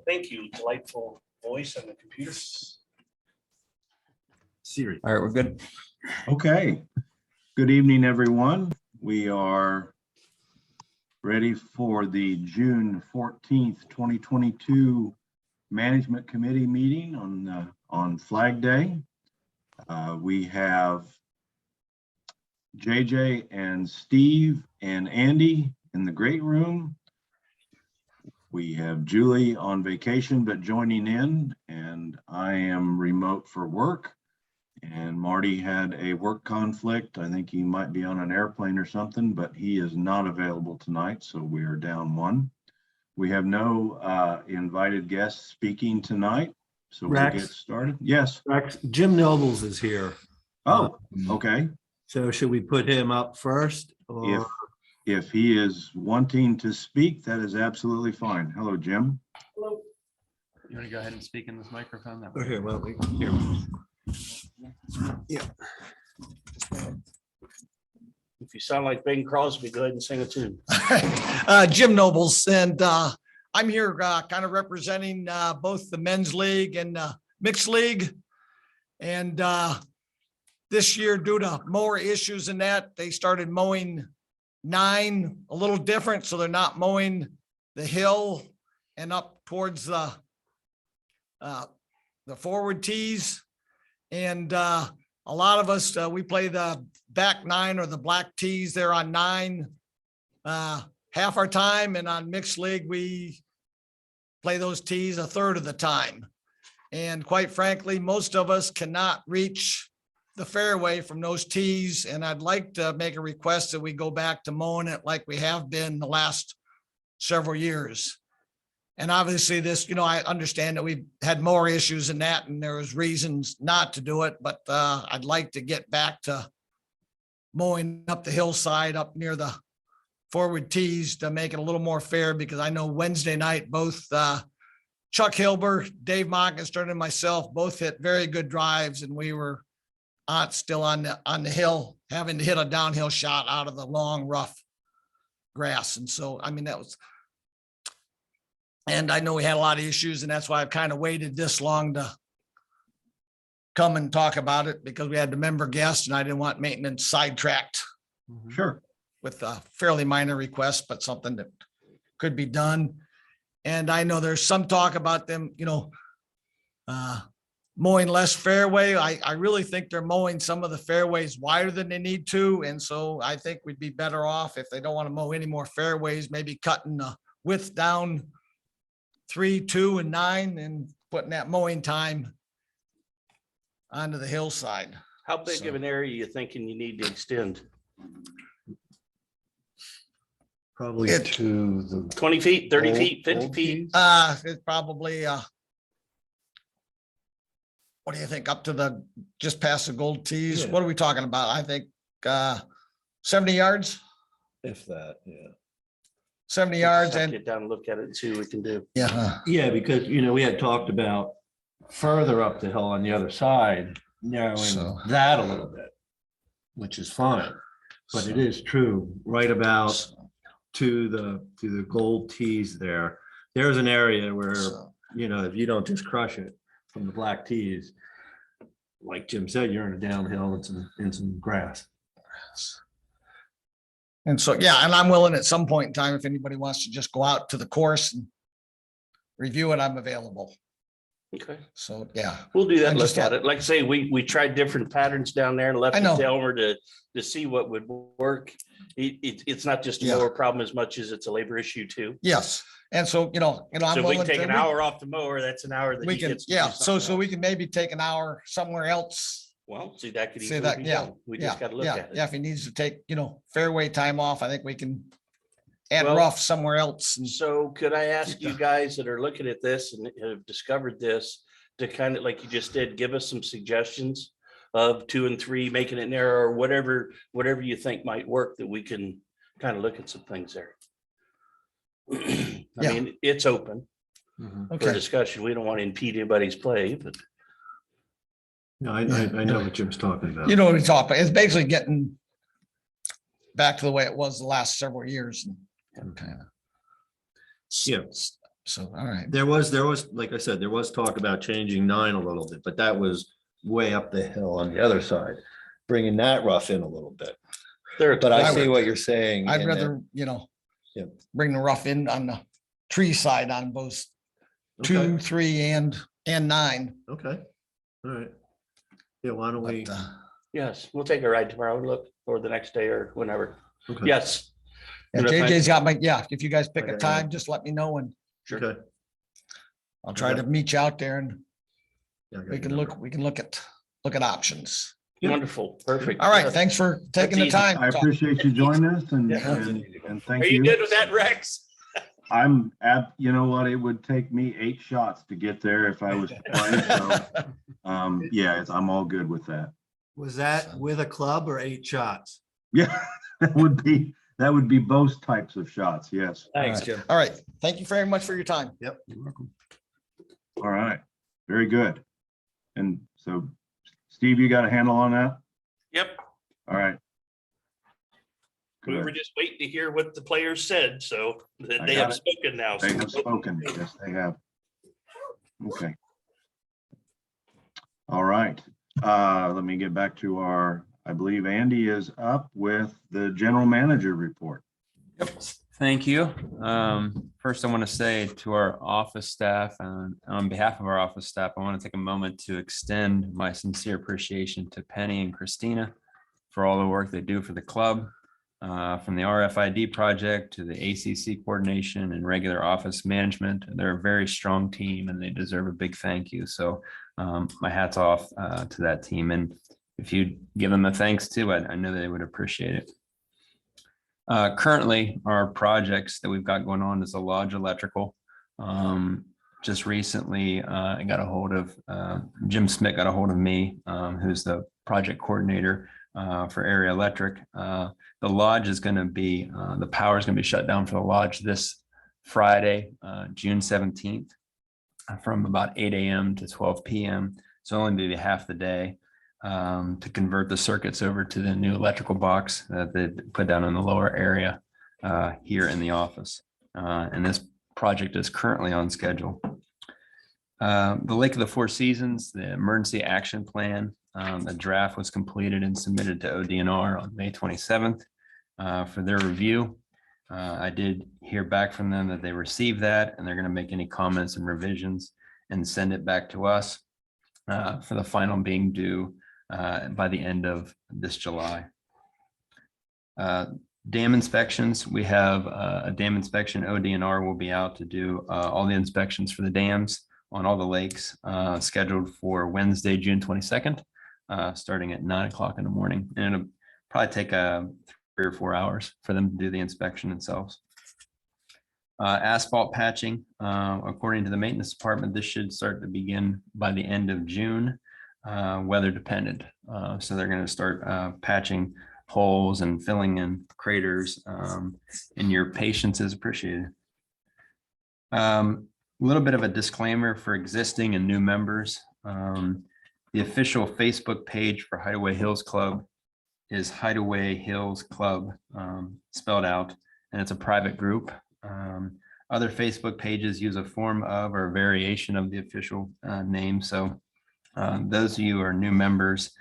Thank you, delightful voice on the computer. Siri. All right, we're good. Okay, good evening, everyone. We are ready for the June 14th, 2022 Management Committee meeting on Flag Day. We have JJ and Steve and Andy in the great room. We have Julie on vacation but joining in, and I am remote for work. And Marty had a work conflict. I think he might be on an airplane or something, but he is not available tonight, so we are down one. We have no invited guests speaking tonight, so we'll Rex? get started. Yes. Rex, Jim Nobles is here. Oh, okay. So should we put him up first? Or If he is wanting to speak, that is absolutely fine. Hello, Jim. Hello. You want to go ahead and speak in this microphone? That here, well, here. If you sound like Bing Crosby, go ahead and sing a tune. Jim Nobles, and I'm here kind of representing both the men's league and mixed league. And this year, due to mower issues and that, they started mowing 9 a little different. So they're not mowing the hill and up towards the forward tees. And a lot of us, we play the back 9 or the black tees there on 9 half our time, and on mixed league, we play those tees a third of the time. And quite frankly, most of us cannot reach the fairway from those tees. And I'd like to make a request that we go back to mowing it like we have been the last several years. And obviously this, I understand that we've had more issues in that, and there was reasons not to do it, but I'd like to get back to mowing up the hillside up near the forward tees to make it a little more fair, because I know Wednesday night, both Chuck Hilber, Dave Mockenstern, and myself both hit very good drives, and we were still on the hill, having to hit a downhill shot out of the long, rough grass. And so, I mean, that was, and I know we had a lot of issues, and that's why I've kind of waited this long to come and talk about it, because we had the member guests and I didn't want maintenance sidetracked Sure. with a fairly minor request, but something that could be done. And I know there's some talk about them, mowing less fairway. I really think they're mowing some of the fairways wider than they need to. And so I think we'd be better off if they don't want to mow any more fairways, maybe cutting the width down 3, 2, and 9 and putting that mowing time onto the hillside. How big of an area are you thinking you need to extend? Probably It- to the 20 feet, 30 Old- feet, 50 old feet? tees? It's probably, what do you think, up to the, just past the gold tees? Yeah. What are we talking about? I think 70 yards, If that, yeah. 70 yards. And Get down and look at it and see what we can do. yeah, Yeah, because, we had talked about further up the hill on the other side, narrowing So- that a little bit, which is fine. But it is true, right about to the gold tees there. There's an area where, if you don't just crush it from the black tees, like Jim said, you're in a downhill and some grass. And so, yeah, and I'm willing at some point in time, if anybody wants to just go out to the course and review it, I'm available. Okay, So, yeah. we'll do that, I look just at thought- it. Like I say, we tried different patterns down there and left I it know. to Elmer to see what would work. It's not just a Yeah. mower problem as much as it's a labor issue too. Yes. And so, I'm So if we willing can take to. an hour off the mower, that's an hour that We he can, gets. to do yeah, so something we else. can maybe take an hour somewhere else. Well, see, that could Say easily that, be yeah, done. We yeah, just gotta look yeah, at yeah. it. If he needs to take, fairway time off, I think we can add Well- rough somewhere else. And So could I ask Yeah. you guys that are looking at this and have discovered this to kind of, like you just did, give us some suggestions of 2 and 3, making it narrow, or whatever you think might work, that we can kind of look at some things there. I Yeah. mean, it's open Mhm. for Okay, discussion. We don't want to impede anybody's play, but No, I know what Jim's talking about. you know what we talk about. It's basically getting back to the way it was the last several years. And kind of. Yeah. So, all right. There was, like I said, there was talk about changing 9 a little bit, but that was way up the hill on the other side, bringing that rough in a little bit. There, But I see what you're saying. I'd and that- rather, you know, Yep. bring the rough in on the tree side on both Okay, 2, 3 and 9. okay, all right. Yeah, why don't we? But, yes, we'll take a ride tomorrow, look, or the next day or whenever. Okay, Yes. yeah, And if I- JJ's got my, yeah, if you guys pick a Okay. time, just let me know and Okay. I'll try to meet you out there and Yeah, I got we your can number. look at options. Yeah. Wonderful, perfect. All right, Yes. thanks for taking the easy. time. I appreciate you joining us and, Yeah. and Are thank you you. good with that, Rex? I'm at, you know what, it would take me 8 shots to get there if I was to play. So, yeah, I'm all good with that. Was that with a club or 8 shots? Yeah, that would be both types of shots. Yes. Thanks, right. Jim. All right, thank you very much for your time. You're welcome. All right. Very good. And so Steve, you got a handle on that? Yep, All right. we were Good. just waiting to hear what the players said, so I they got have it. spoken now. They so- have spoken. Yes, they have. Okay. All right. Let me get back to I believe Andy is up with the general manager report. Thank you. First, I want to say to our office staff and on behalf of our office staff, I want to take a moment to extend my sincere appreciation to Penny and Christina for all the work they do for the club, from the RFID project to the ACC coordination and regular office management. They're a very strong team and they deserve a big thank you. So my hat's off to that team. And if you give them a thanks too, I know they would appreciate it. Currently, our projects that we've got going on is the lodge electrical. Just recently, I got a hold of Jim Smith, got a hold of me, who's the project coordinator for Area Electric. The lodge is going to be, the power is going to be shut down for the lodge this Friday, June 17th, from about 8 a.m. to 12 p.m. So only be half the day. To convert the circuits over to the new electrical box that they put down in the lower area here in the office. And this project is currently on schedule. The Lake of the Four Seasons, the emergency action plan, the draft was completed and submitted to ODNR on May 27th for their review. I did hear back from them that they received that and they're going to make any comments and revisions and send it back to us for the final being due by the end of this July. Dam inspections, we have a dam inspection. ODNR will be out to do all the inspections for the dams on all the lakes scheduled for Wednesday, June 22nd, starting at 9 o'clock in the morning. And it'll probably take 3 or 4 hours for them to do the inspection themselves. Asphalt patching, according to the maintenance department, this should start to begin by the end of June. Weather dependent. So they're going to start patching holes and filling in craters, and your patience is appreciated. A little bit of a disclaimer for existing and new members. The official Facebook page for Hideaway Hills Club is Hideaway Hills Club, spelled out, and it's a private group. Other Facebook pages use a form of or a variation of the official name. So those of you who are new members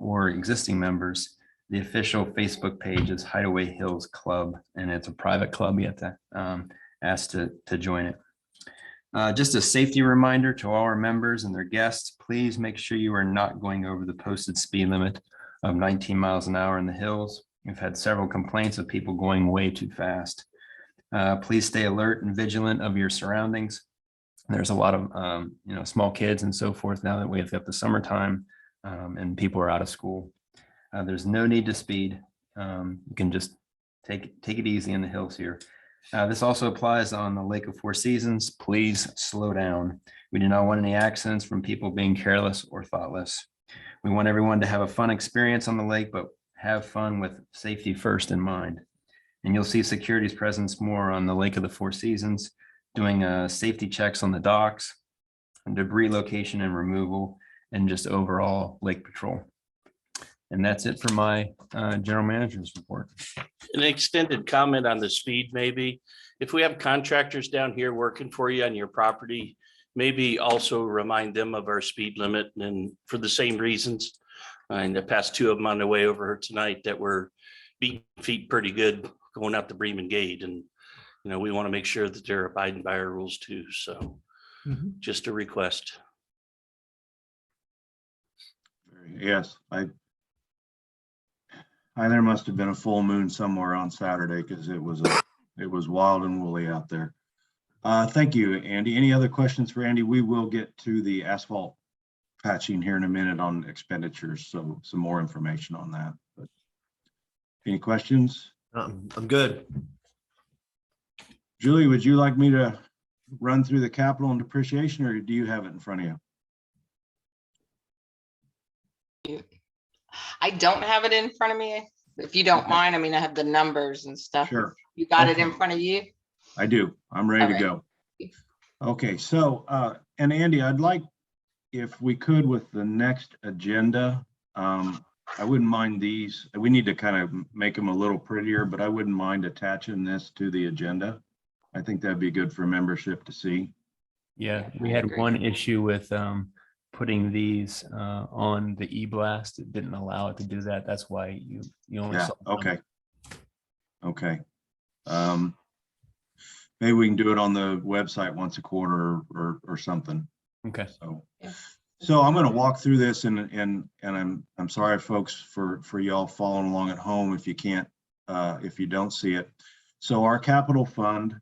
or existing members, the official Facebook page is Hideaway Hills Club, and it's a private club. You have to ask to join it. Just a safety reminder to all our members and their guests, please make sure you are not going over the posted speed limit of 19 miles an hour in the hills. We've had several complaints of people going way too fast. Please stay alert and vigilant of your surroundings. There's a lot of small kids and so forth now that we've got the summertime and people are out of school. There's no need to speed. You can just take it easy in the hills here. This also applies on the Lake of Four Seasons. Please slow down. We do not want any accidents from people being careless or thoughtless. We want everyone to have a fun experience on the lake, but have fun with safety first in mind. And you'll see security's presence more on the Lake of the Four Seasons, doing safety checks on the docks, debris location and removal, and just overall lake patrol. And that's it for my general manager's report. An extended comment on the speed, maybe. If we have contractors down here working for you on your property, maybe also remind them of our speed limit and for the same reasons. And the past two of them on the way over here tonight that were beating feet pretty good going out the Bremen Gate. And, you know, we want to make sure that they're abiding by our rules too. So just a request. Yes, there must have been a full moon somewhere on Saturday because it was wild and woolly out there. Thank you, Andy. Any other questions for Andy? We will get to the asphalt patching here in a minute on expenditures, so some more information on that. But any questions? I'm good. Julie, would you like me to run through the capital and depreciation, or do you have it in front of you? I don't have it in front of me. If you don't Okay. mind, I mean, I have the numbers and stuff. Sure. You got it in Okay. front of you? I do. I'm ready to go. Okay, so, and Andy, I'd like, if we could, with the next agenda, I wouldn't mind these. We need to kind of make them a little prettier, but I wouldn't mind attaching this to the agenda. I think that'd be good for membership to see. Yeah, Yeah, we I had agree. one issue with putting these on the e-blast. It didn't allow it to do that. That's why you only Yeah, saw. them. okay. Okay. Maybe we can do it on the website once a quarter or something. Okay. So, Yeah. so I'm going to walk through this and I'm sorry, folks, for y'all following along at home if you can't, if you don't see it. So our capital fund,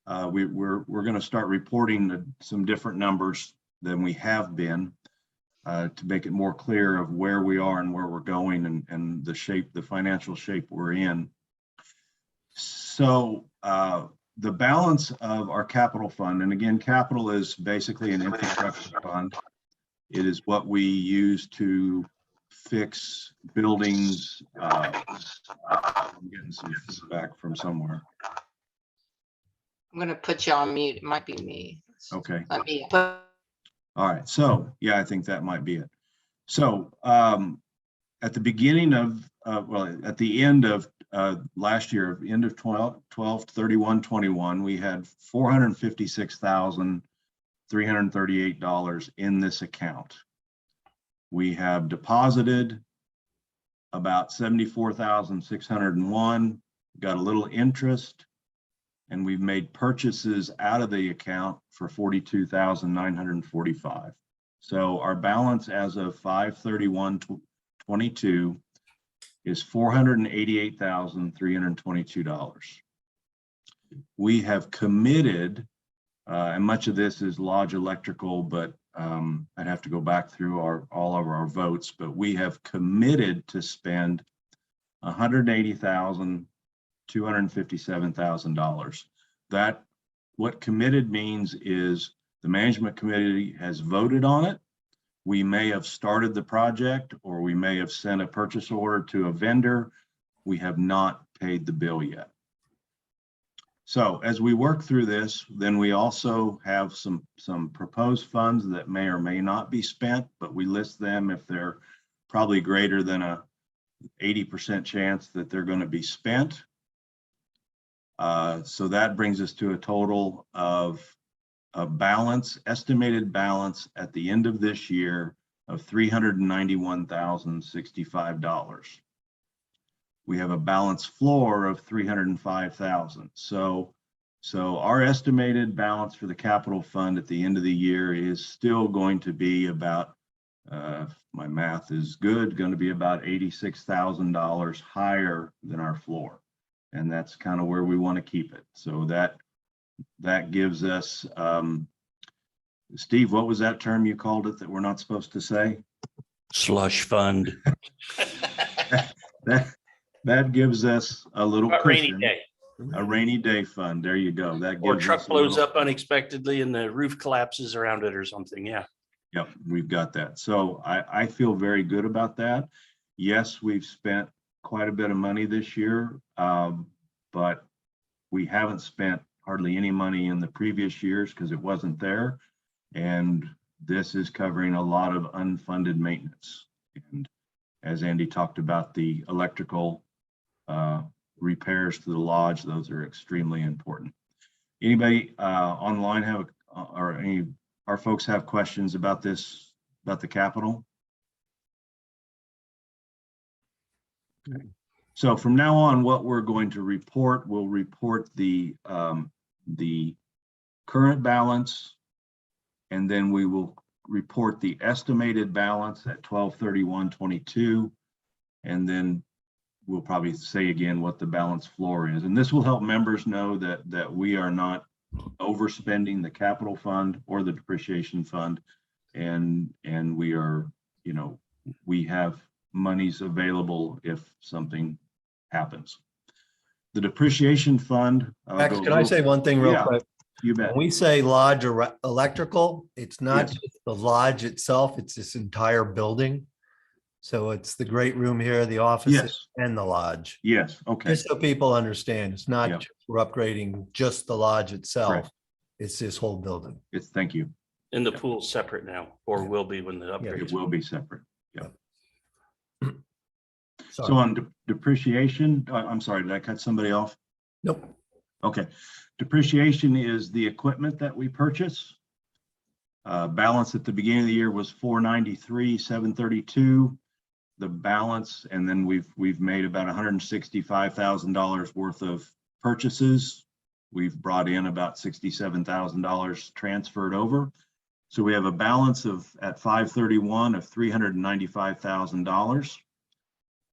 we're going to start reporting some different numbers than we have been to make it more clear of where we are and where we're going and the financial shape we're in. So the balance of our capital fund, and again, capital is basically an infrastructure fund. It is what we use to fix buildings. I'm getting some feedback from somewhere. I'm gonna put you on mute. It might be me. Okay. Let me put. All right. So yeah, I think that might be it. So at the beginning of, well, at the end of last year, end of 12/31/21, we had $456,338 in this account. We have deposited about $74,601, got a little interest, and we've made purchases out of the account for $42,945. So our balance as of 5/31/22 is $488,322. We have committed, and much of this is Lodge Electrical, but I'd have to go back through all of our votes, but we have committed to spend $180,257,000. That, what committed means is the management committee has voted on it. We may have started the project, or we may have sent a purchase order to a vendor. We have not paid the bill yet. So as we work through this, then we also have some proposed funds that may or may not be spent, but we list them if they're probably greater than a 80% chance that they're going to be spent. So that brings us to a total of a balance, estimated balance at the end of this year of $391,065. We have a balance floor of $305,000. So our estimated balance for the capital fund at the end of the year is still going to be about, my math is good, going to be about $86,000 higher than our floor. And that's kind of where we want to keep it. So that gives us, Steve, what was that term you called it that we're not supposed to say? Slush fund. That gives us a little About rainy cushion, day. a rainy day fund. There you go. That Or gives truck us a blows little- up unexpectedly and the roof collapses around it or something. Yeah. Yep, we've got that. So I feel very good about that. Yes, we've spent quite a bit of money this year, but we haven't spent hardly any money in the previous years because it wasn't there. And this is covering a lot of unfunded maintenance. as Andy talked about, the electrical repairs to the lodge, those are extremely important. Anybody online have, or any, our folks have questions about this, about the Capitol? So from now on, what we're going to report, we'll report the current balance, and then we will report the estimated balance at 12/31/22, and then we'll probably say again what the balance floor is. And this will help members know that we are not overspending the capital fund or the depreciation fund, and we are, you know, we have monies available if something happens. The depreciation fund. Max, can I say one thing real Yeah. quick? You bet. When we say lodge or electrical, it's not Yes. just the lodge itself, it's this entire building. So it's the great room here, the offices Yes, and the lodge. yes, okay, Just so people understand, it's Yeah. not, just we're upgrading just the lodge itself. Correct. It's this whole building. thank you. And the pool's separate now, or Yeah. will be when the Yeah. upgrade. It will be separate. So Sorry. on depreciation, I'm sorry, did I cut somebody off? Nope. Okay, depreciation is the equipment that we purchase. Balance at the beginning of the year was 493,732. The balance, and then we've made about $165,000 worth of purchases. We've brought in about $67,000 transferred over. So we have a balance at 5/31 of $395,000.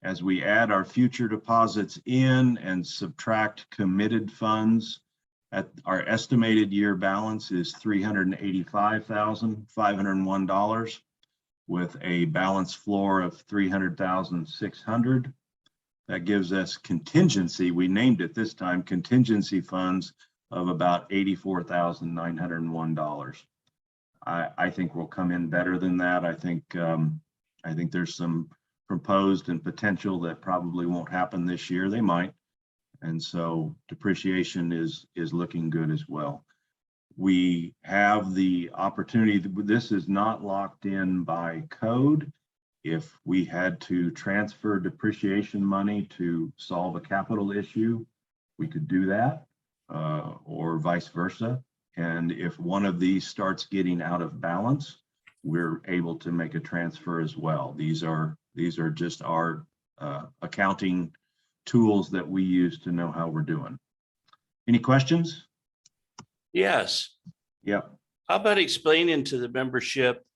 As we add our future deposits in and subtract committed funds, at our estimated year balance is $385,501 with a balance floor of $300,600. That gives us contingency. We named it this time contingency funds of about $84,901. I think we'll come in better than that. I think there's some proposed and potential that probably won't happen this year. They might. And so depreciation is looking good as well. We have the opportunity, this is not locked in by code. If we had to transfer depreciation money to solve a capital issue, we could do that, or vice versa. And if one of these starts getting out of balance, we're able to make a transfer as well. These are just our accounting tools that we use to know how we're doing. Any questions? Yes. Yep. How about explaining to the membership,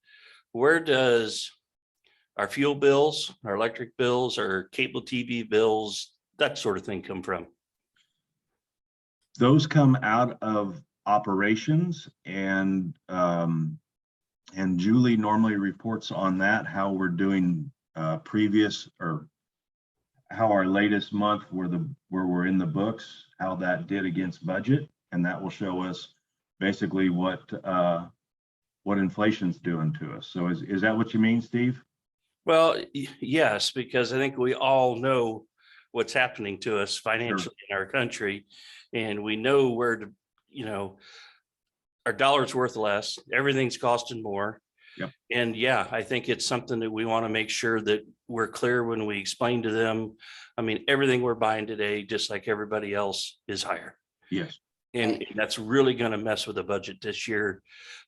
where does our fuel bills, our electric bills, our cable TV bills, that sort of thing come from? Those come out of operations, and Julie normally reports on that, how we're doing previous, or how our latest month where we're in the books, how that did against budget, and that will show us basically what inflation's doing to us. So is that what you mean, Steve? Well, yes, because I think we all know what's happening to us financially in our country. And we know where to, our dollar's worth less, everything's costing more. Yep. And yeah, I think it's something that we want to make sure that we're clear when we explain to them. I mean, everything we're buying today, just like everybody else, is higher. Yes. And that's really going to mess with the budget this year.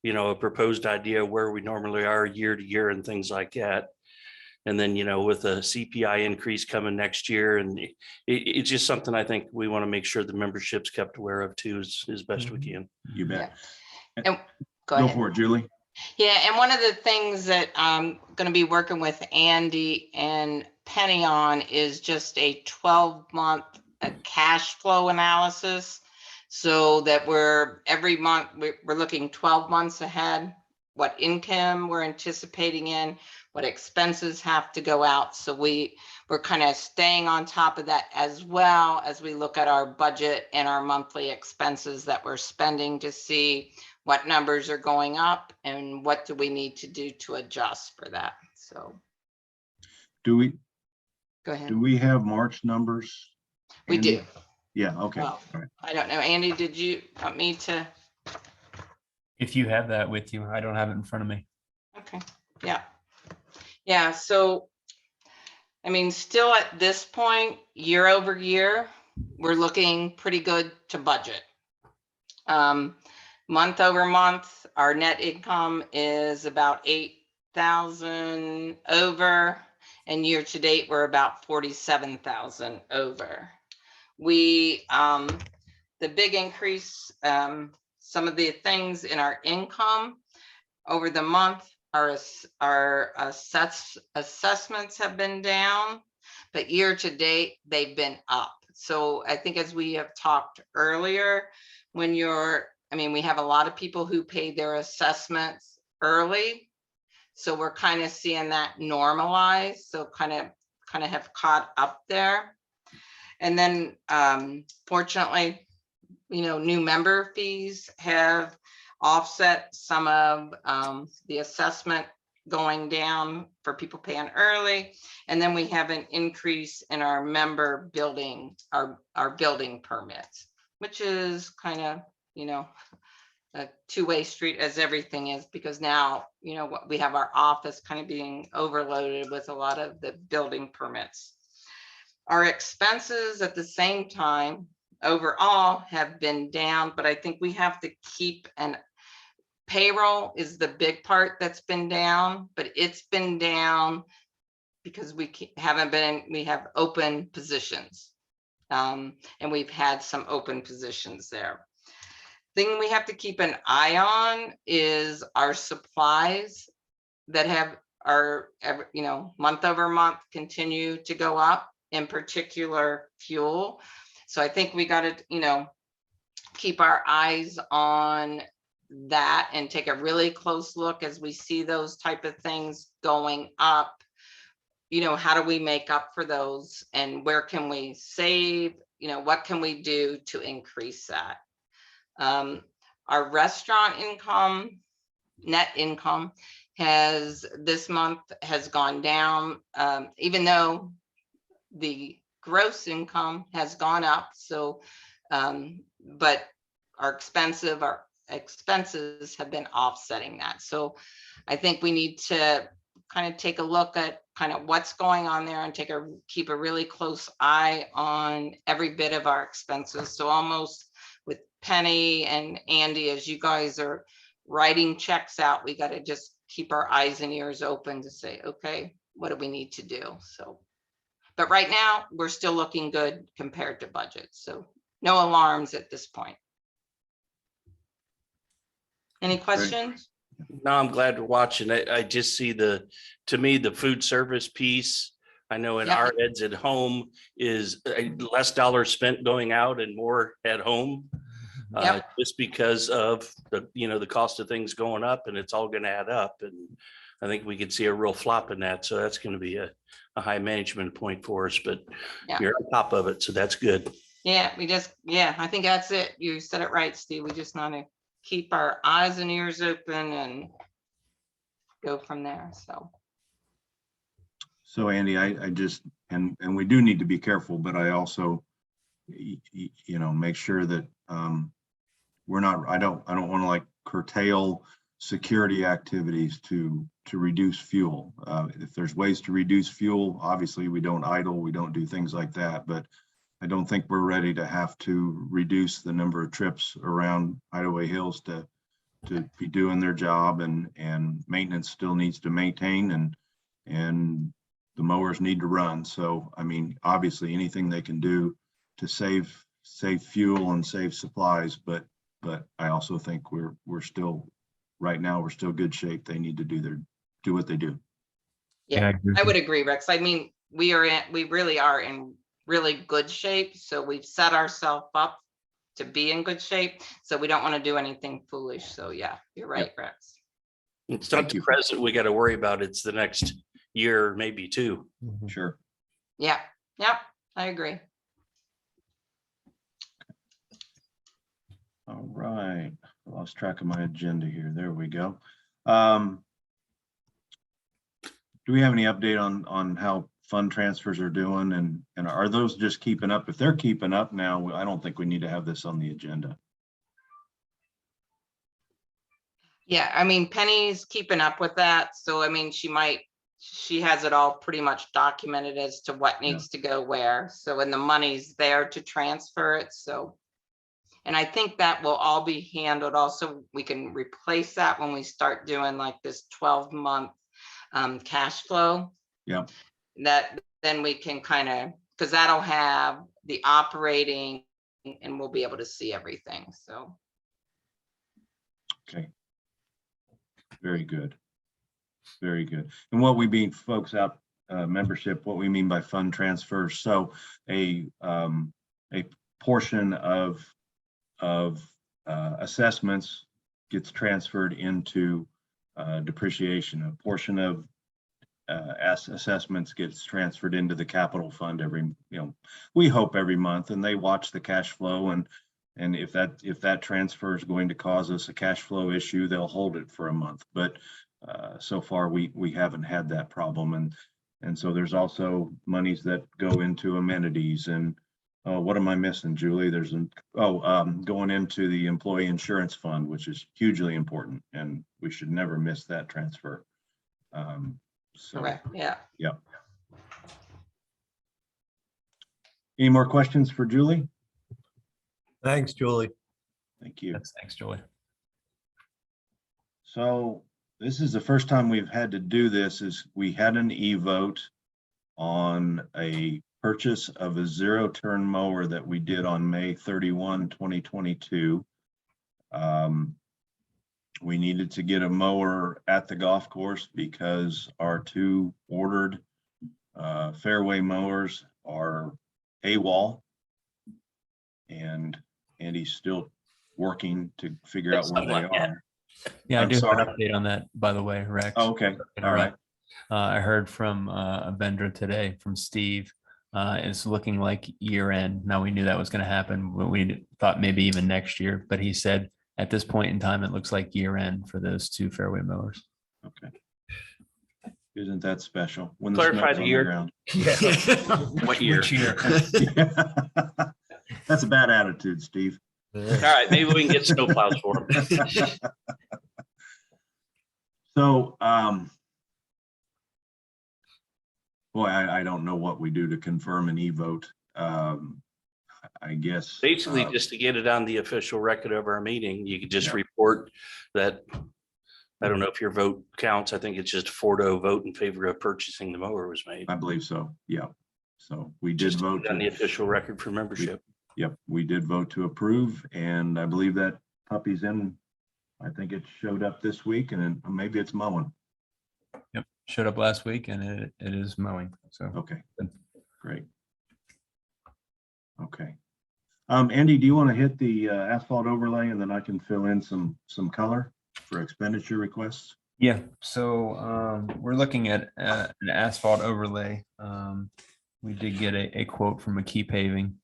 A proposed idea where we normally are year to year and things like that. And then, with a CPI increase coming next year, and it's just something I think we want to make sure the membership's kept aware of too, as best we can. You bet. And go Go ahead. for it, Julie. Yeah, and one of the things that I'm going to be working with Andy and Penny on is just a 12-month cash flow analysis, so that every month we're looking 12 months ahead, what income we're anticipating in, what expenses have to go out. So we're kind of staying on top of that, as well as we look at our budget and our monthly expenses that we're spending, to see what numbers are going up and what do we need to do to adjust for that. So Do we go ahead. have March numbers? We Andy? do. Yeah, okay. Well, All right. I don't know. Andy, did you want me to? If you have that with you, I don't have it in front of me. Okay, yeah. Yeah, so I mean, still at this point, year over year, we're looking pretty good to budget. Month over month, our net income is about 8,000 over, and year to date, we're about 47,000 over. We, the big increase, some of the things in our income over the month, our assessments have been down, but year to date, they've been up. So I think as we have talked earlier, when we have a lot of people who pay their assessments early. So we're kind of seeing that normalize. So kind of have caught up there. And then fortunately, new member fees have offset some of the assessment going down for people paying early. And then we have an increase in our member building, our building permits, which is kind of, a two-way street as everything is, because now, what we have our office kind of being overloaded with a lot of the building permits. Our expenses at the same time overall have been down, but I think we have to keep payroll is the big part that's been down, but it's been down because we have open positions. And we've had some open positions there. Thing we have to keep an eye on is our supplies that are month over month continue to go up, in particular fuel. So I think we got to, keep our eyes on that and take a really close look as we see those type of things going up. How do we make up for those, and where can we save? What can we do to increase that? Our restaurant income, net income this month has gone down, even though the gross income has gone up. So, but our expenses have been offsetting that. So I think we need to kind of take a look at kind of what's going on there and keep a really close eye on every bit of our expenses. So almost with Penny and Andy, as you guys are writing checks out, we got to just keep our eyes and ears open to say, okay, what do we need to do? So, but right now we're still looking good compared to budget. So no alarms at this point. Any questions? No, I'm glad we're watching it. I just see to me, the food service piece, I know in Yeah. our heads at home is less dollars spent going out and more at home. Yep. Just because of the cost of things going up, and it's all going to add up. And I think we could see a real flop in that. So that's going to be a high management point for us, but Yeah. you're on top of it. So that's good. Yeah, I think that's it. You said it right, Steve. We just want to keep our eyes and ears open and go from there. So Andy, I just, and we do need to be careful, but I also, make sure that we're not, I don't want to like curtail security activities to reduce fuel. If there's ways to reduce fuel, obviously we don't idle, we don't do things like that, but I don't think we're ready to have to reduce the number of trips around Hideaway Hills to be doing their job, and maintenance still needs to maintain, and the mowers need to run. So, I mean, obviously anything they can do to save fuel and save supplies, but I also think we're still, right now, we're still good shape. They need to do what they do. Yeah, I would agree, Rex. I mean, we really are in really good shape. So we've set ourselves up to be in good shape. So we don't want to do anything foolish. So yeah, you're right, Rex. It's not Thank the you. present we got to worry about. It's the next year, maybe two. Sure. Yeah, I agree. All right, I lost track of my agenda here. There we go. Do we have any update on how fund transfers are doing, and are those just keeping up? If they're keeping up now, I don't think we need to have this on the agenda. Yeah, I mean, Penny's keeping up with that. So, I mean, she might she has it all pretty much documented as to what needs to go where. So, and the money's there to transfer it, so. And I think that will all be handled. Also, we can replace that when we start doing like this 12-month cash flow. Yeah. That then we can kind of, because that'll have the operating and we'll be able to see everything, so. Okay. Very good. Very good. And what we mean, folks out, membership, what we mean by fund transfers. So a portion of assessments gets transferred into depreciation. A portion of assessments gets transferred into the capital fund every, we hope every month, and they watch the cash flow, and if that transfer is going to cause us a cash flow issue, they'll hold it for a month. But so far we haven't had that problem, and so there's also monies that go into amenities. And what am I missing, Julie? There's going into the employee insurance fund, which is hugely important, and we should never miss that transfer. So, Correct, yeah. yeah. Any more questions for Julie? Thanks, Julie. Thank you. Thanks, Julie. So this is the first time we've had to do this. Is we had an e-vote on a purchase of a zero-turn mower that we did on May 31, 2022. We needed to get a mower at the golf course because our two ordered fairway mowers are AWOL, and Andy's still working to figure out where they are. Yeah, I I'm do have sorry. an update on that, by the way, Rex. Oh, okay, all right. I heard from a vendor today, from Steve. It's looking like year end. Now, we knew that was going to happen. We thought maybe even next year, but he said at this point in time, it looks like year end for those two fairway mowers. Okay. Isn't that special? When Clarify snow's the on year. ground. What year? That's a bad attitude, Steve. All right, maybe we can get snowplows for them. So, boy, I don't know what we do to confirm an e-vote. I guess. Basically, just to get it on the official record of our meeting, you could just Yeah. report that, I don't know if your vote counts. I think it's just a 4-0 vote in favor of purchasing the mower was made. I believe so, yeah. So we did Just to vote. put it on the official record for membership. Yep, we did vote to approve, and I believe that puppy's in. I think it showed up this week, and then maybe it's mowing. Yep, showed up last week, and it is mowing. So Okay, Good. great. Okay. Andy, do you want to hit the asphalt overlay, and then I can fill in some color for expenditure requests? yeah, so we're looking at an asphalt overlay. We did get a quote from McKee Paving,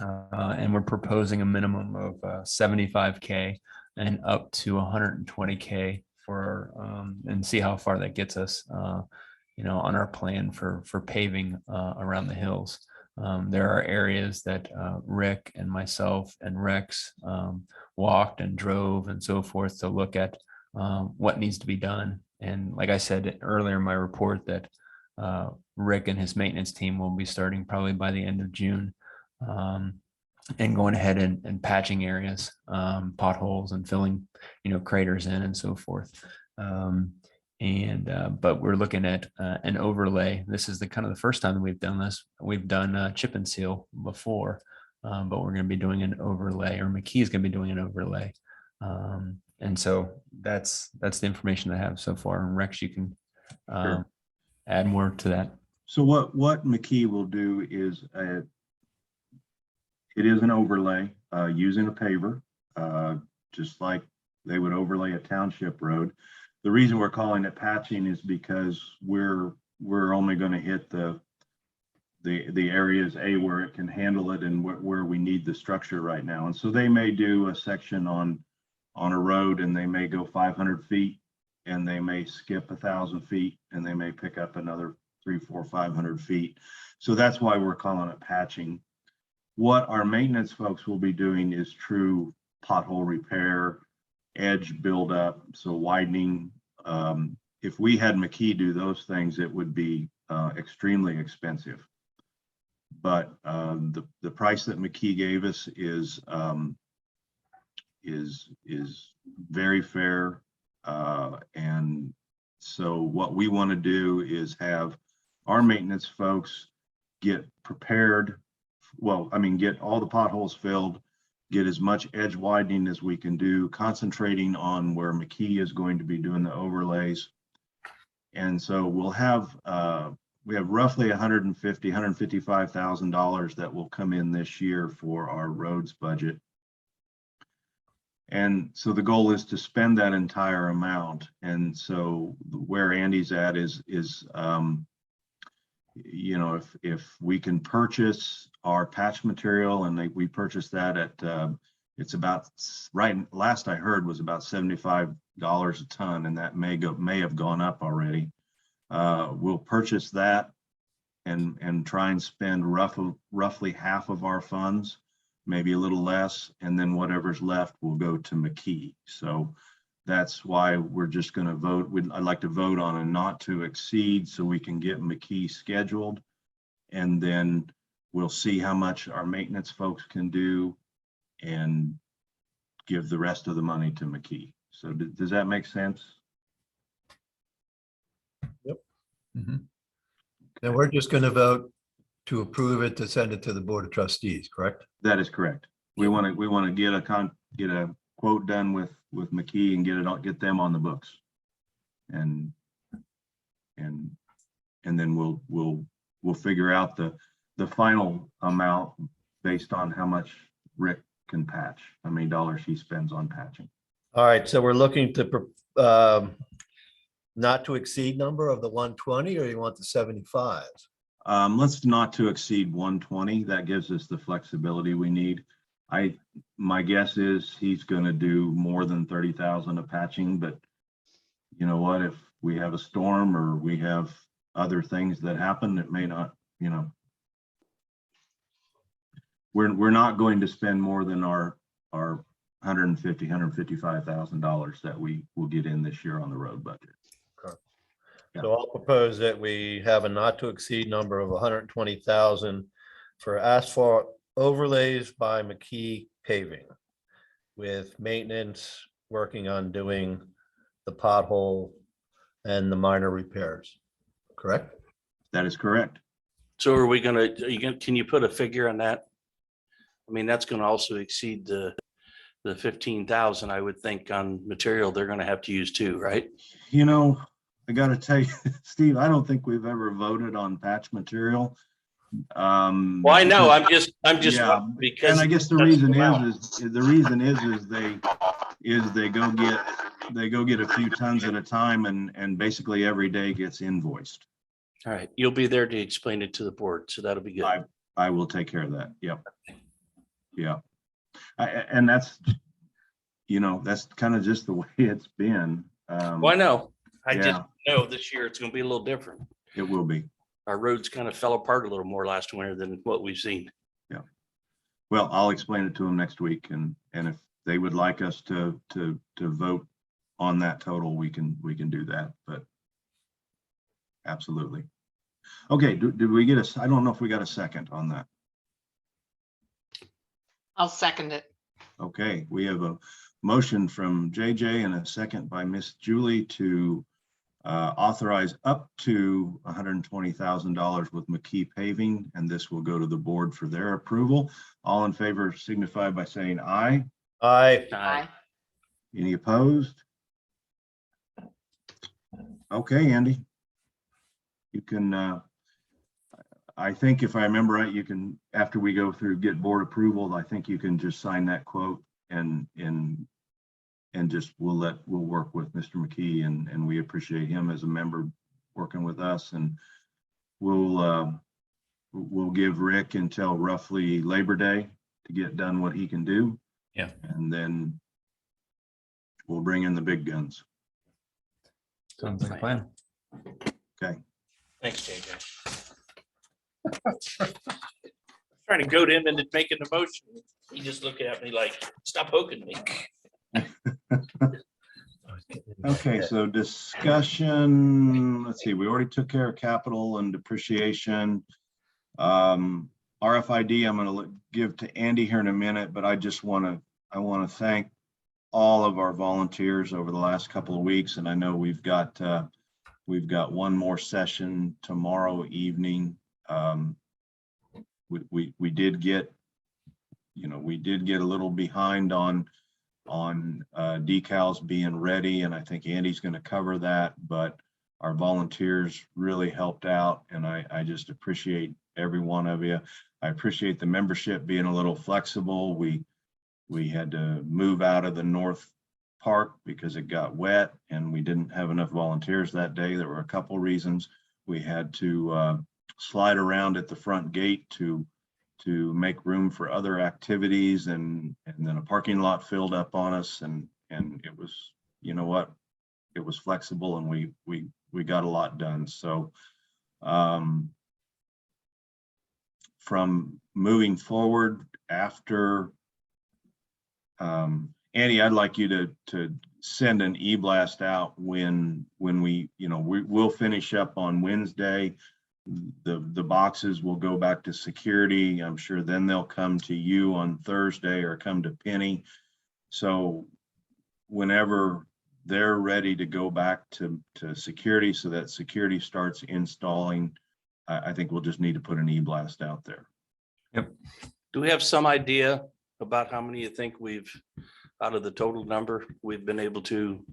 and we're proposing a minimum of 75K and up to 120K for and see how far that gets us. On our plan for paving around the hills. There are areas that Rick and myself and Rex walked and drove and so forth to look at what needs to be done. And like I said earlier in my report, that Rick and his maintenance team will be starting probably by the end of June and going ahead and patching areas, potholes, and filling, craters in and so forth. But we're looking at an overlay. This is the kind of the first time that we've done this. We've done chip and seal before, but we're going to be doing an overlay, or McKee is going to be doing an overlay. And so that's the information I have so far. And Rex, you can Sure. add more to that. So what McKee will do is it is an overlay using a paver, just like they would overlay a township road. The reason we're calling it patching is because we're only going to hit the areas where it can handle it, and where we need the structure right now. And so they may do a section on a road, and they may go 500 feet, and they may skip 1,000 feet, and they may pick up another 300, 400, 500 feet. So that's why we're calling it patching. What our maintenance folks will be doing is true pothole repair, edge buildup, so widening if we had McKee do those things, it would be extremely expensive. But the price that McKee gave us is very fair. And so what we want to do is have our maintenance folks get prepared. Well, I mean, get all the potholes filled, get as much edge widening as we can do, concentrating on where McKee is going to be doing the overlays. And so we'll have, we have roughly $155,000 that will come in this year for our roads budget. And so the goal is to spend that entire amount. And so where Andy's at is you know, if we can purchase our patch material, and we purchase that at it's about, right, last I heard was about $75 a ton, and that may have gone up already. We'll purchase that and try and spend roughly half of our funds, maybe a little less, and then whatever's left will go to McKee. So that's why we're just going to vote. I'd like to vote on a not to exceed so we can get McKee scheduled. And then we'll see how much our maintenance folks can do and give the rest of the money to McKee. So does that make sense? And we're just going to vote to approve it, to send it to the Board of Trustees, correct? That is correct. We want to get a quote done with McKee and get them on the books. And then we'll figure out the final amount based on how much Rick can patch, how many dollars he spends on patching. All right, so we're looking to not to exceed number of the 120, or you want the 75? Let's not to exceed 120. That gives us the flexibility we need. My guess is he's going to do more than 30,000 of patching, but you know what, if we have a storm or we have other things that happen, it may not, you know, we're not going to spend more than our $155,000 that we will get in this year on the road budget. So I'll propose that we have a not to exceed number of 120,000 for asphalt overlays by McKee Paving, with maintenance working on doing the pothole and the minor repairs, correct? That is correct. So are we gonna, can you put a figure on that? I mean, that's gonna also exceed the 15,000, I would think, on material they're gonna have to use too, right? You know, I got to tell you, Steve, I don't think we've ever voted on patch material. Well, I know, I'm just Yeah, because. and I guess the that's reason amount. is they go get a few tons at a time, and basically every day gets invoiced. All right, you'll be there to explain it to the board, so that'll be good. I will take care of that. Yep. Yeah. And that's, you know, that's kind of just the way it's been. Well, I know, I just Yeah. know this year it's gonna be a little different. It will be. Our roads kind of fell apart a little more last winter than what we've seen. Well, I'll explain it to them next week, and if they would like us to vote on that total, we can do that, but absolutely. Okay, did we get I don't know if we got a second on that. I'll second it. Okay, we have a motion from JJ and a second by Miss Julie to authorize up to $120,000 with McKee Paving, and this will go to the board for their approval. All in favor signify by saying aye. Aye. Aye. Any opposed? Okay, Andy. You can, I think if I remember right, you can, after we go through, get board approval, I think you can just sign that quote and just, we'll work with Mr. McKee, and we appreciate him as a member working with us, and we'll give Rick until roughly Labor Day to get done what he can do. Yeah. And then we'll bring in the big guns. Sounds like a plan. Okay. Thanks, JJ. Trying to goad him into making the motion. He just looked at me like, stop poking me. Okay, so discussion, let's see, we already took care of capital and depreciation. RFID, I'm gonna give to Andy here in a minute, but I want to thank all of our volunteers over the last couple of weeks, and I know we've got one more session tomorrow evening. We did get, we did get a little behind on decals being ready, and I think Andy's going to cover that, but our volunteers really helped out, and I just appreciate every one of you. I appreciate the membership being a little flexible. We had to move out of the North Park because it got wet and we didn't have enough volunteers that day. There were a couple reasons. We had to slide around at the front gate to make room for other activities, and then a parking lot filled up on us, and it was, you know what, it was flexible, and we got a lot done. So from moving forward after, Andy, I'd like you to send an e-blast out when we'll finish up on Wednesday. The boxes will go back to security. I'm sure then they'll come to you on Thursday or come to Penny. So whenever they're ready to go back to security, so that security starts installing, I think we'll just need to put an e-blast out there. Yep. Do we have some idea about how many you think we've, out of the total number, we've been able to?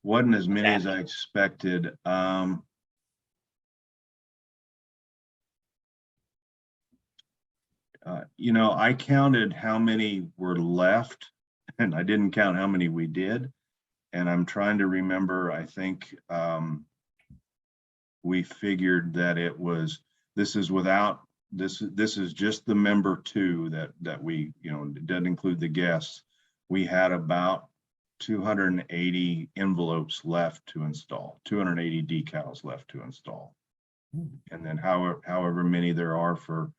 Wasn't as many as I expected. I counted how many were left, and I didn't count how many we did. And I'm trying to remember, I think we figured that it was, this is just the member two that we, it doesn't include the guests. We had about 280 envelopes left to install, 280 decals left to install. And then however many there are for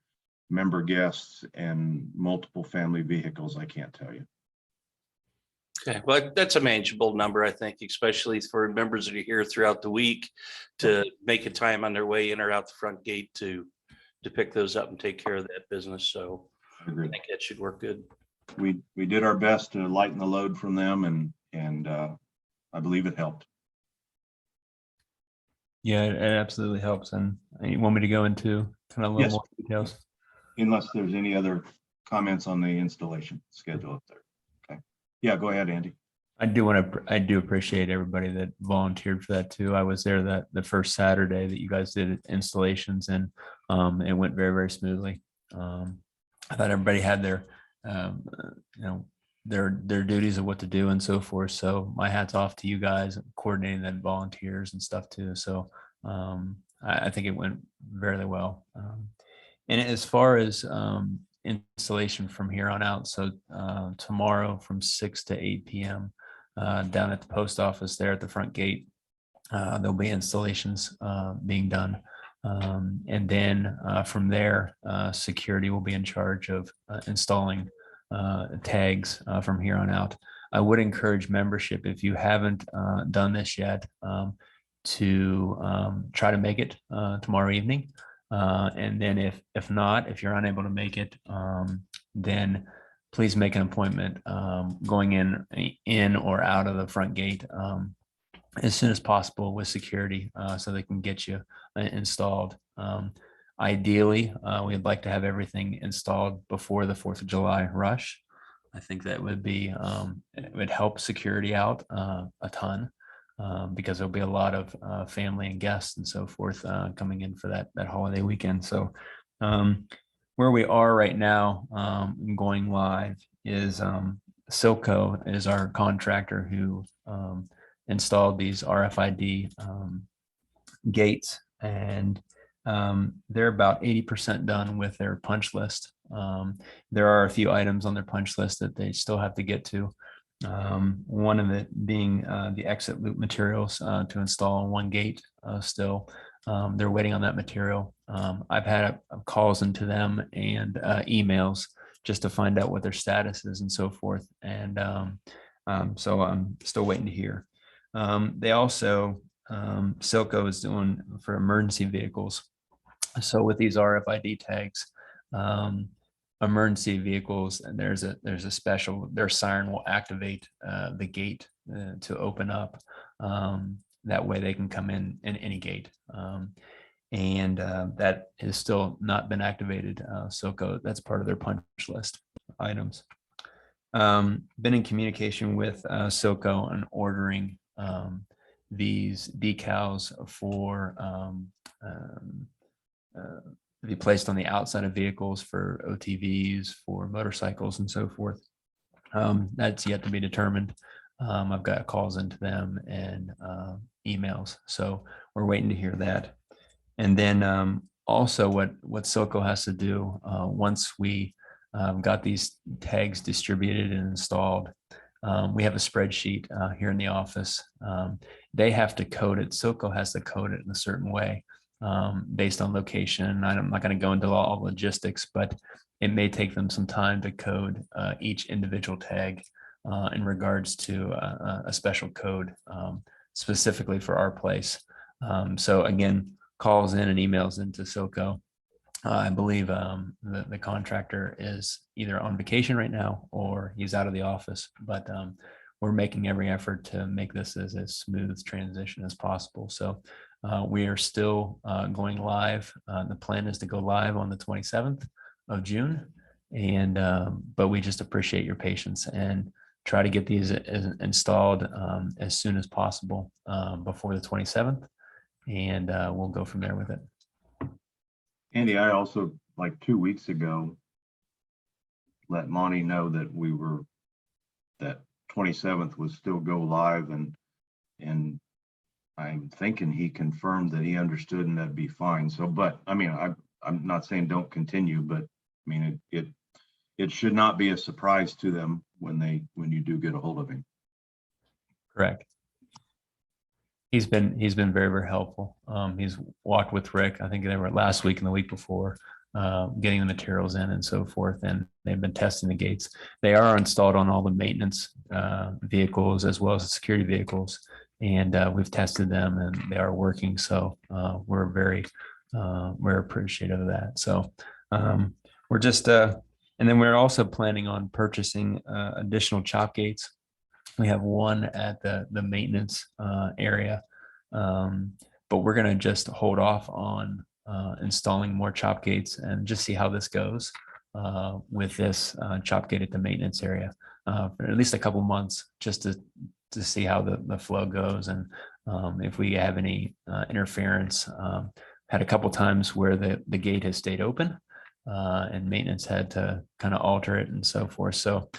member guests and multiple family vehicles, I can't tell you. Okay, well, that's a manageable number, I think, especially for members that are here throughout the week to make a time on their way in or out the front gate to pick those up and take care of that business. So I think that should work good. We did our best to lighten the load from them, and I believe it helped. Yeah, it absolutely helps. And you want me to go into kind of a little Yes. more details? Unless there's any other comments on the installation schedule up there. Okay. Yeah, go ahead, Andy. I do appreciate everybody that volunteered for that too. I was there the first Saturday that you guys did installations, and it went very, very smoothly. I thought everybody had their their duties of what to do and so forth. So my hat's off to you guys coordinating that, volunteers and stuff too. So I think it went very well. And as far as installation from here on out, so tomorrow from 6 to 8 p.m. Down at the post office there at the front gate, there'll be installations being done. And then from there, security will be in charge of installing tags from here on out. I would encourage membership, if you haven't done this yet, to try to make it tomorrow evening. And then if not, if you're unable to make it, then please make an appointment going in or out of the front gate as soon as possible with security, so they can get you installed. Ideally, we'd like to have everything installed before the 4th of July rush. I think that would be, it would help security out a ton, because there'll be a lot of family and guests and so forth coming in for that holiday weekend. So where we are right now, going live, is Silco is our contractor who installed these RFID gates, and they're about 80% done with their punch list. There are a few items on their punch list that they still have to get to. One of it being the exit loop materials to install on one gate still. They're waiting on that material. I've had calls into them and emails just to find out what their status is and so forth. And So I'm still waiting to hear. They also, Silco is doing for emergency vehicles. So with these RFID tags, emergency vehicles, and there's a special, their siren will activate the gate to open up. That way they can come in any gate. And that has still not been activated. Silco, that's part of their punch list items. Been in communication with Silco and ordering these decals for be placed on the outside of vehicles for OTVs, for motorcycles and so forth. That's yet to be determined. I've got calls into them and emails, so we're waiting to hear that. And then also what Silco has to do once we got these tags distributed and installed, we have a spreadsheet here in the office. They have to code it. Silco has to code it in a certain way based on location. I'm not going to go into all logistics, but it may take them some time to code each individual tag in regards to a special code specifically for our place. So again, calls in and emails into Silco. I believe the contractor is either on vacation right now or he's out of the office, but we're making every effort to make this as a smooth transition as possible. So we are still going live. The plan is to go live on the 27th of June. And but we just appreciate your patience and try to get these installed as soon as possible before the 27th. And we'll go from there with it. Andy, I also, like 2 weeks ago, let Monty know that that 27th was still go live, and I'm thinking he confirmed that he understood and that'd be fine. So, but I mean, I'm not saying don't continue, but I mean, it should not be a surprise to them when you do get a hold of him. Correct. He's been very, very helpful. He's walked with Rick. I think they were last week and the week before, getting the materials in and so forth. And they've been testing the gates. They are installed on all the maintenance vehicles as well as the security vehicles. And we've tested them and they are working. So we're appreciative of that. So we're just, and then we're also planning on purchasing additional chop gates. We have one at the maintenance area, but we're going to just hold off on installing more chop gates and just see how this goes with this chop gate at the maintenance area for at least a couple months, just to see how the flow goes and if we have any interference. Had a couple times where the gate has stayed open and maintenance had to kind of alter it and so forth. So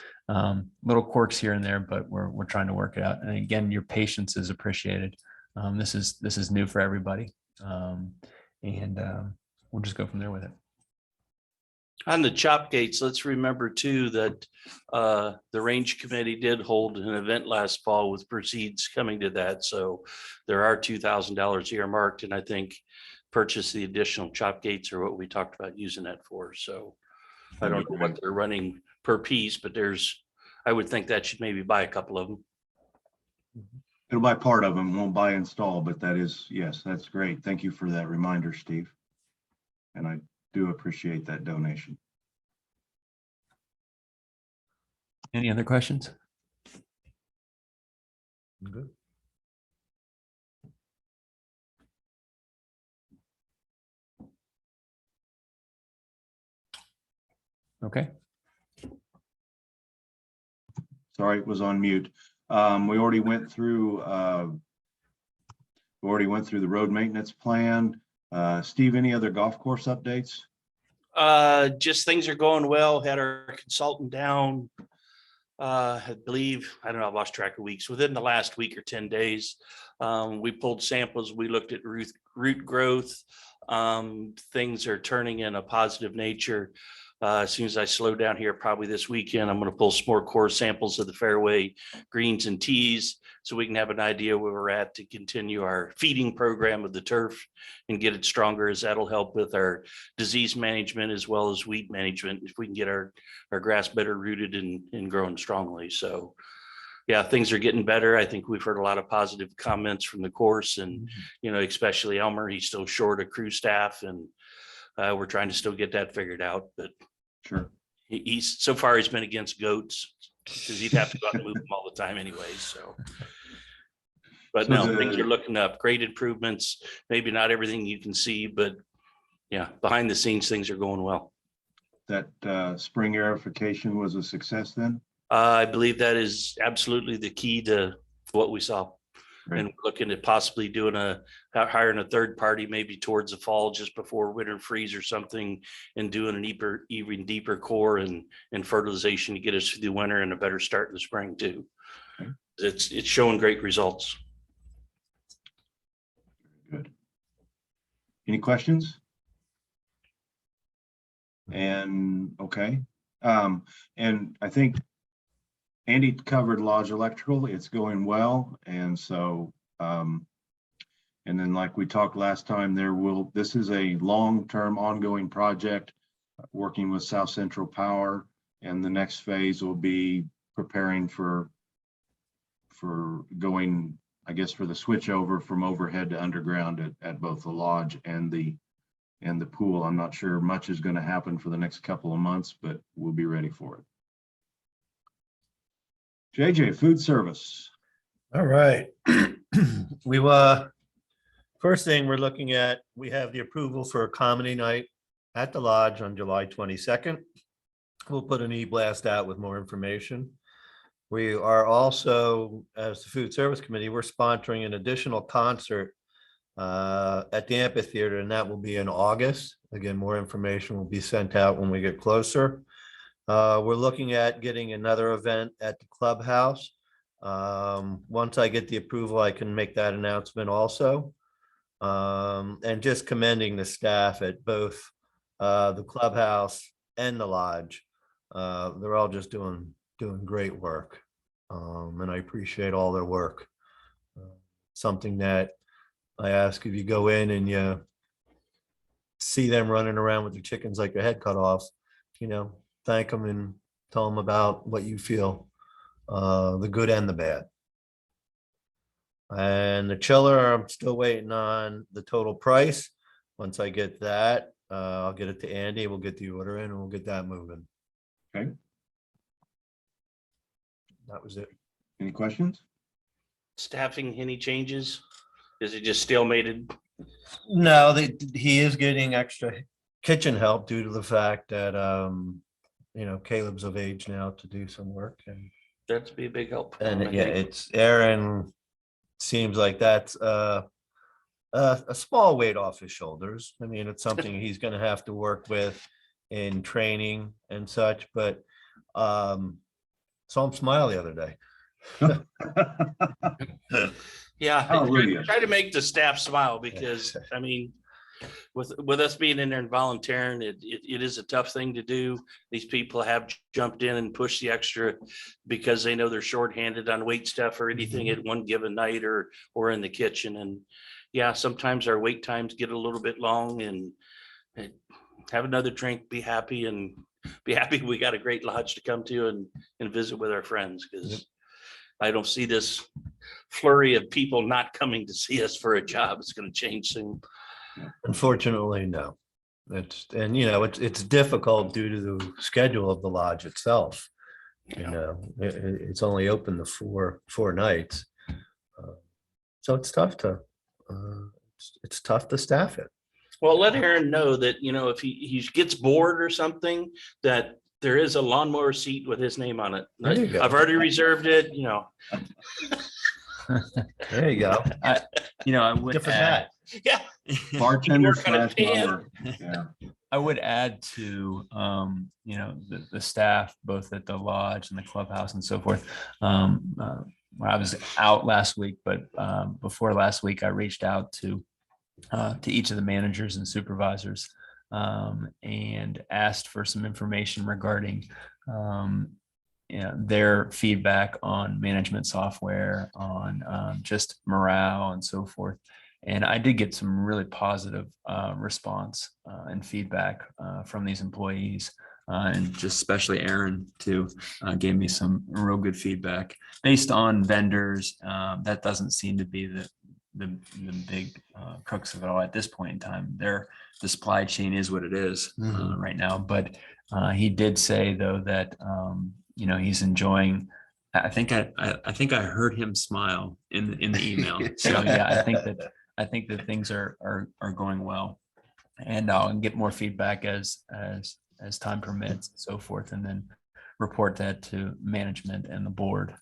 little quirks here and there, but we're trying to work it out. And again, your patience is appreciated. This is new for everybody. And we'll just go from there with it. On the chop gates, let's remember too that the range committee did hold an event last fall with proceeds coming to that. So there are $2,000 earmarked, and I think purchase the additional chop gates are what we talked about using that for. So I don't know what they're running per piece, but I would think that should maybe buy a couple of them. It'll buy part of them, won't buy install, but that is, yes, that's great. Thank you for that reminder, Steve. And I do appreciate that donation. Any other questions? Good. Okay. Sorry, it was on mute. We already went through the road maintenance plan. Steve, any other golf course updates? Just things are going well. Had our consultant down. I believe, I don't know, I've lost track of weeks. Within the last week or 10 days, we pulled samples. We looked at root growth. Things are turning in a positive nature. As soon as I slow down here, probably this weekend, I'm going to pull some more core samples of the fairway greens and tees so we can have an idea where we're at to continue our feeding program of the turf and get it stronger, as that'll help with our disease management as well as weed management if we can get our grass better rooted and growing strongly. So yeah, things are getting better. I think we've heard a lot of positive comments from the course and, especially Elmer, he's still short of crew staff and we're trying to still get that figured out, but Sure. he's, so far he's been against goats because he'd have to go out and move them all the time anyway, so. But So no, things the- are looking up, great improvements, maybe not everything you can see, but yeah, behind the scenes, things are going well. That spring aerification was a success then? I believe that is absolutely the key to what we saw. Great. And we're looking at possibly doing hiring a third party maybe towards the fall, just before winter freeze or something, and doing an even deeper core and fertilization to get us through the winter and a better start in the spring too. Okay. It's showing great results. Good. Any questions? And, okay. And I think Andy covered Lodge Electrical. It's going well. And so, and then like we talked last time, this is a long-term ongoing project, working with South Central Power. And the next phase will be preparing for going, I guess, for the switch over from overhead to underground at both the lodge and the pool. I'm not sure much is going to happen for the next couple of months, but we'll be ready for it. JJ, food service. All right. First thing we're looking at, we have the approval for a comedy night at the lodge on July 22nd. We'll put an e-blast out with more information. We are also, as the food service committee, we're sponsoring an additional concert at the amphitheater, and that will be in August. Again, more information will be sent out when we get closer. We're looking at getting another event at the clubhouse. Once I get the approval, I can make that announcement also. And just commending the staff at both the clubhouse and the lodge. They're all just doing great work. And I appreciate all their work. Something that I ask, if you go in and you see them running around with their chickens like their head cut off, thank them and tell them about what you feel, the good and the bad. And the chiller, I'm still waiting on the total price. Once I get that, I'll get it to Andy. We'll get the order in and we'll get that moving. Okay. That was it. Any questions? Staffing, any changes? Is it just stalemated? No, he is getting extra kitchen help due to the fact that, Caleb's of age now to do some work and That'd be a big help. I yeah, think. it's Aaron. Seems like that's a small weight off his shoulders. I mean, it's something he's going to have to work with in training and such, but saw him smile the other day. Yeah, Hallelujah. try to make the staff smile because, I mean, with us being in there and volunteering, it is a tough thing to do. These people have jumped in and pushed the extra because they know they're shorthanded on wait stuff or anything at one given night or in the kitchen. And yeah, sometimes our wait times get a little bit long and have another drink, be happy we got a great lodge to come to and visit with our friends, because I don't see this flurry of people not coming to see us for a job. It's going to change soon. Unfortunately, no. It's difficult due to the schedule of the lodge itself. It's only open the four nights. So it's tough to staff it. Well, let Aaron know that, if he gets bored or something, that there is a lawnmower seat with his name on it. There you go. I've already reserved it, There you go. I would Different add, hat. Yeah. Bartender Work on a slash pan. mower. Yeah. I would add to, the staff, both at the lodge and the clubhouse and so forth. I was out last week, but before last week, I reached out to each of the managers and supervisors and asked for some information regarding their feedback on management software, on just morale and so forth. And I did get some really positive response and feedback from these employees. and just especially Aaron too, gave me some real good feedback based on vendors. That doesn't seem to be the big crux of it all at this point in time. The supply chain is what it is Mhm. right now. But he did say though that he's enjoying. I think I heard him smile in the email. So yeah, I think that things are going well, and I'll get more feedback as time permits and so forth, and then report that to management and the board.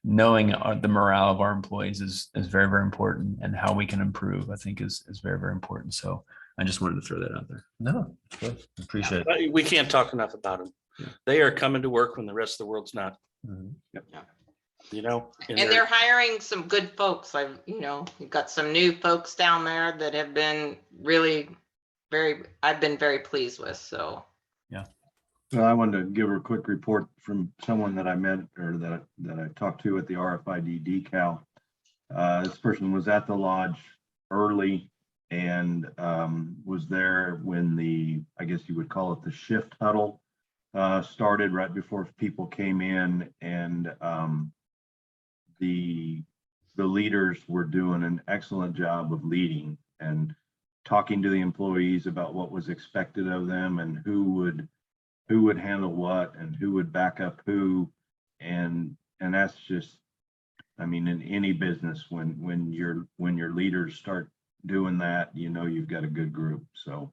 Knowing the morale of our employees is very, very important, and how we can improve, I think is very, very important. So I just wanted to throw that out there. No, good. Appreciate it. But we can't talk enough about them. Yeah. They are coming to work when the rest of the world's not, Mhm. you know? And they're hiring some good folks. You've got some new folks down there that have been really I've been very pleased with, so. Well, I wanted to give her a quick report from someone that I met or that I talked to at the RFID decal. This person was at the lodge early and was there when I guess you would call it the shift huddle, started right before people came in, and the leaders were doing an excellent job of leading and talking to the employees about what was expected of them and who would handle what and who would back up who. And that's just, I mean, in any business, when your leaders start doing that, you've got a good group. So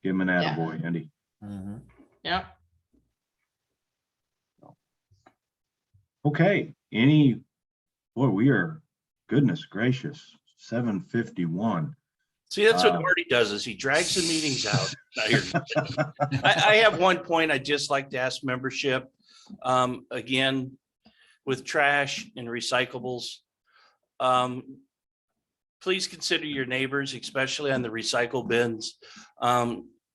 give them an Yeah. attaboy, Andy. Mhm. Yeah. Okay, boy, we are, goodness gracious, 7:51. See, that's what Uh, Marty does, is he drags the meetings out. I have one point I'd just like to ask membership. Again, with trash and recyclables, please consider your neighbors, especially on the recycle bins.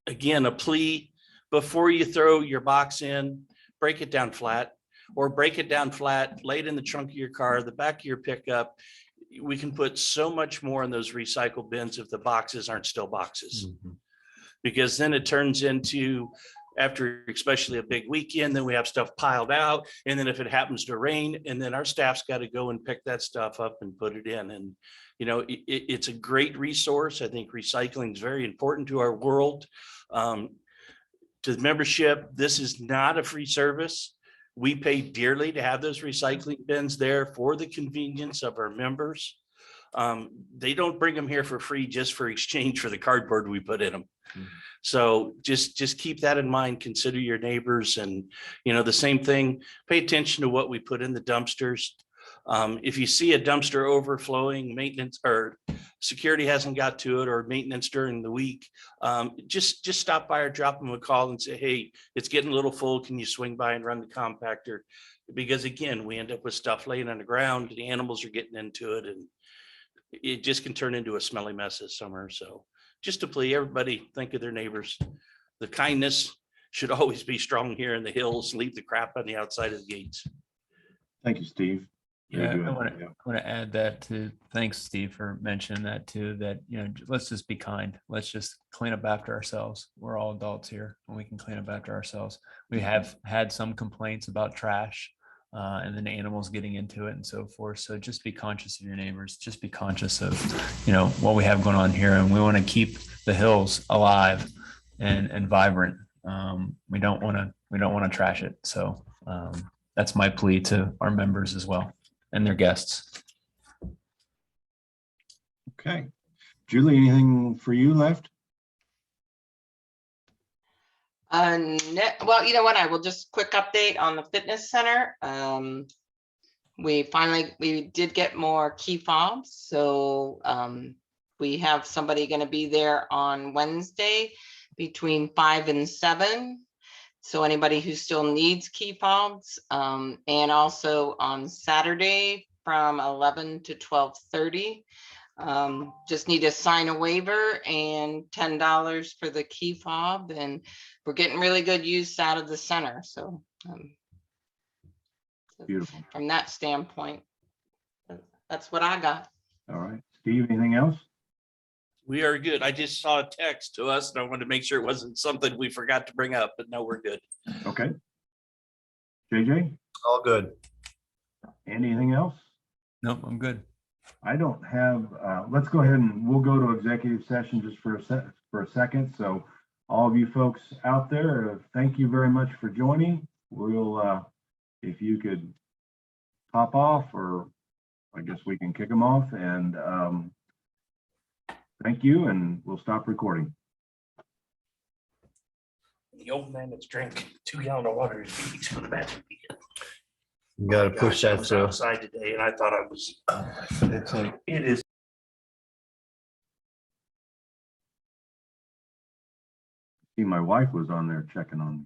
Again, a plea, before you throw your box in, break it down flat, or break it down flat, lay it in the trunk of your car, the back of your pickup. We can put so much more in those recycle bins if the boxes aren't still boxes. Mhm. Because then it turns into, after especially a big weekend, then we have stuff piled out. And then if it happens to rain, and then our staff's got to go and pick that stuff up and put it in. And, it's a great resource. I think recycling is very important to our world. To the membership, this is not a free service. We pay dearly to have those recycling bins there for the convenience of our members. They don't bring them here for free just for exchange for the cardboard we put in them. Mhm. So just keep that in mind, consider your neighbors, and, the same thing, pay attention to what we put in the dumpsters. If you see a dumpster overflowing, maintenance or security hasn't got to it, or maintenance during the week, just stop by or drop them a call and say, hey, it's getting a little full. Can you swing by and run the compactor? Because again, we end up with stuff laying on the ground, the animals are getting into it, and it just can turn into a smelly mess this summer. So just to plea, everybody think of their neighbors. The kindness should always be strong here in the hills. Leave the crap on the outside of the gates. Thank you, Steve. Very Yeah, good. I want Yeah. to add that too. Thanks, Steve, for mentioning that too, that, let's just be kind. Let's just clean up after ourselves. We're all adults here and we can clean up after ourselves. We have had some complaints about trash and then animals getting into it and so forth. So just be conscious of your neighbors. Just be conscious of, what we have going on here. And we want to keep the hills alive and vibrant. We don't want to trash it. So that's my plea to our members as well and their guests. Okay. Julie, anything for you left? Well, you know what? I will just quick update on the fitness center. We did get more key fobs. So we have somebody going to be there on Wednesday between 5 and 7. So anybody who still needs key fobs, and also on Saturday from 11 to 12:30. Just need to sign a waiver and $10 for the key fob, and we're getting really good use out of the center. So Beautiful. from that standpoint, that's what I got. All right. Steve, anything else? We are good. I just saw a text to us and I wanted to make sure it wasn't something we forgot to bring up, but no, we're good. Okay. JJ, All good. anything else? Nope, I'm good. I don't have, let's go ahead and we'll go to executive session just for a second. So all of you folks out there, thank you very much for joining. We'll, if you could pop off, or I guess we can kick them off, and thank you, and we'll stop recording. The old man that's drank 2 gallons of water, he's gonna imagine. You gotta push I that was through. outside today and I thought I was, It's like, it is See, my wife was on there checking on me.